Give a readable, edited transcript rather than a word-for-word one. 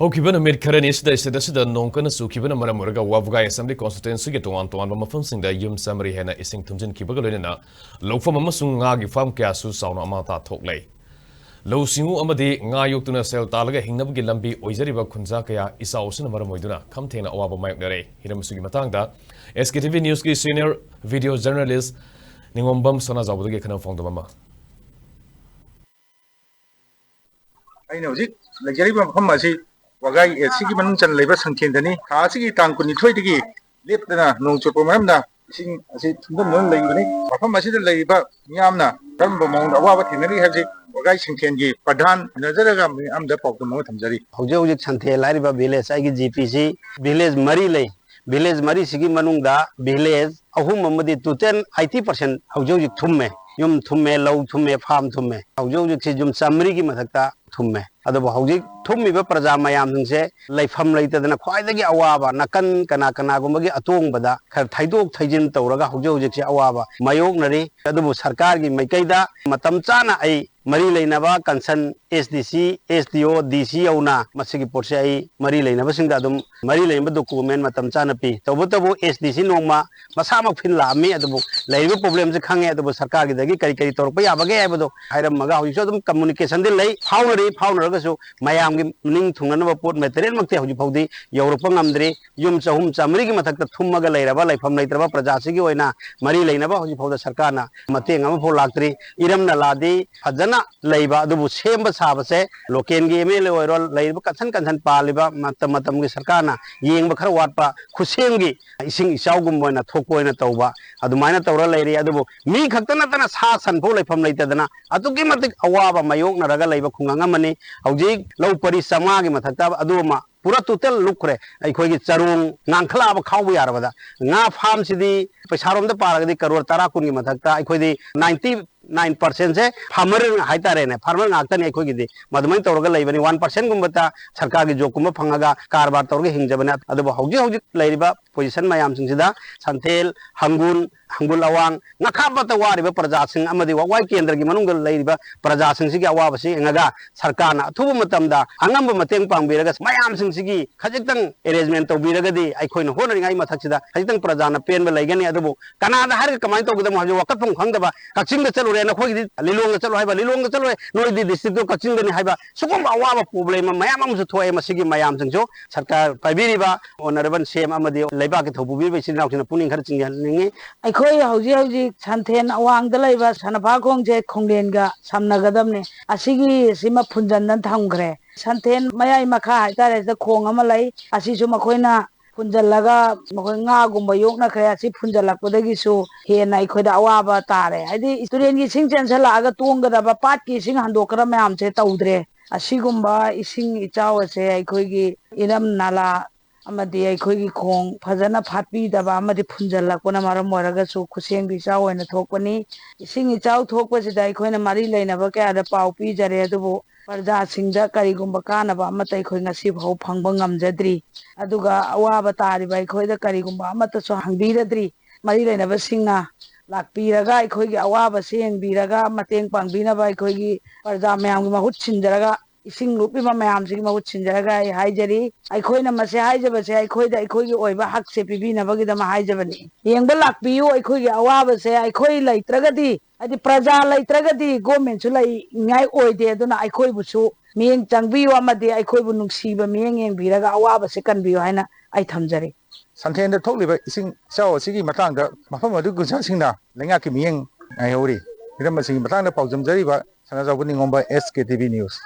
Hokibana mid Karanis, they said the Nonkan Sukibana Maramuraga, Wabagai Assembly Constituency to one Mafun, the Yum Summary Hena is in Tumjin Kibagalina, Low for Mamasungagi Farm Casu Sound Amata Thokle. Low Simu Amadi, Ngayutuna Sel Talaga, Hinabilambi, Oizariba Kunzakaya, Isausin Maramoiduna, Kamtena Oaba Magnere, Hiramusugi Matanga, SKTV News senior video journalist, Ningombam Sonazabuga can found the mama. I know it, like Jerry Hamasi. Wagai sigi manung chan labor sangkin dani ha sigi tang kuni thoi digi lep dana nong chopo mam na sing asi thundam non lai bani mafam asi da lai ba miyam na dam ba mong awa ba thinari habji wagai sangkin gi padhan nazaraga am da pok mo thamjari hojik hojik santhe lai ba village ai gi GPC village mari lai village mari sigi manung da village ahum amadi total 80% hojik hojik thumme yum thumme lau thumme farm thumme hojik hojik si jum samri gi mathakta thumme adabo hojik thummiba praja mayam singse laifam laitadana khwaidagi awaba nakan kana kana gumbagi atongbada khar thaidok thaijin tawraga hojik hojik se awaba mayok nari adabo sarkar gi maikaida matam chana ai mari leinaba kansan SDC SDO DC auna masigi porse ai mari leinaba singda adum mari leinaba document matam chana pi tawbutabu SDC nongma masamak phin lami adabo leiba problem se khange adabo sarkar gi dagi kari kari torpa yabage aibado hairam maga hojik adum communication din lei faunaragasu mayam ning thunganaba pot material makte hoji phodi yorpa ngamdre yum chahum chamri gi mathakta thummaga leiraba laifam leitraba praja sigi oina mari leinaba hoji phawda sarkarna mateng ama pho laktri iramna ladi fajana leiba adubu semba sabase loken gi MLA oiro leiba kansan paliba matam gi sarkarna yengba khara watpa khusem gi ising isaugum boina thokoina tawba adumaina tawra leiri adubu mi khaktana tana sa san pho laifam leitadana atuki matik awaba mayok naraga leiba khunganga mani hauji lau pari samagi mathakta aduma pura total lukre akhoi charung ngangkhala ba khawbu yarabada nga farm sidi paisarom da paragadi crore 10 kun gi mathakta akhoi di 99% se farmer haitare ne farmer ngakta ne akhoi gi di madumai tawraga leibani 1% gumbata sarkar gi jokum phangaga karbar tawraga hingjabana adu hauji leiriba position mayam singsida santhel hangul awang nakhabata wariba praja sing amadi wai kendra gi manung leiriba praja sing sigi awabasi ngaga sarkarna athubu matamda angamba mateng pangbiraga mayam sing sigi khajitang arrangement tawbiragadi aikhoina honaringai mathaksida khajitang prajana penba laigani adubu kanada har kamai tawgidam hajo wakatpum khangdaba kakching da chalure na khoi lilong da chalo haiba lilong da chalo noi di district do kakching da ni haiba sukum awaba problem mayam am su thoe masigi mayam sing jo sarkar paibiriba honorable sem amadi leiba ki thobubi besin naukina puning khar chingyan ningi akhoi hauji santhen awang da leiba sanapha khongje khonglen samnagadamne asigi sima phunjan thamgre santhen mayai makha haitare da khong ama lai asisu makoina phunjalaga makoi nga gumba yokna khre asi phunjalakpodagi su hena ikhoida awaba tare haidi student gi singchen sala aga tonggadaba pat ki sing handokra mayam che tawdre asigumba ising ichaw ase aikhoigi iram nala amadi aikhoigi khong phajana phatpi daba amadi phunjalakpona maram moraga su khuseng bi chaw oina thokpani ising ichaw thokpasida aikhoina mari leinaba kya da pau pi jare adubu parja singda karigumba kanaba amata aikoi ngasi phau phangba ngamjadri aduga awaba tariba aikhoida karigumba amata so hangbiradri mari leinaba singna lakpiraga aikhoigi awaba sengbiraga mateng pangbinaba aikhoigi parja mayamgi mahut sinjaraga ising rupiba mayamsigi mahut sinjaraga haijari aikhoina mase haijabase aikhoida aikhoigi oiba hakse pibinabagi dama haijabani yengba lakpiyu aikhoigi awaba se aikoi laitragadi adi praja laitragadi government su lai ngai oide aduna aikoi busu mieng changbiyu amadi aikoi bu nungsiba mieng yengbiraga awaba se kanbiyu haina ai thamjari santhen da thokliba ising chaw sigi matang da mafam adu gunsa singna lenga ki mieng ai hori hiram sigi matang da paujam jari ba sana jawni ngomba SKTV news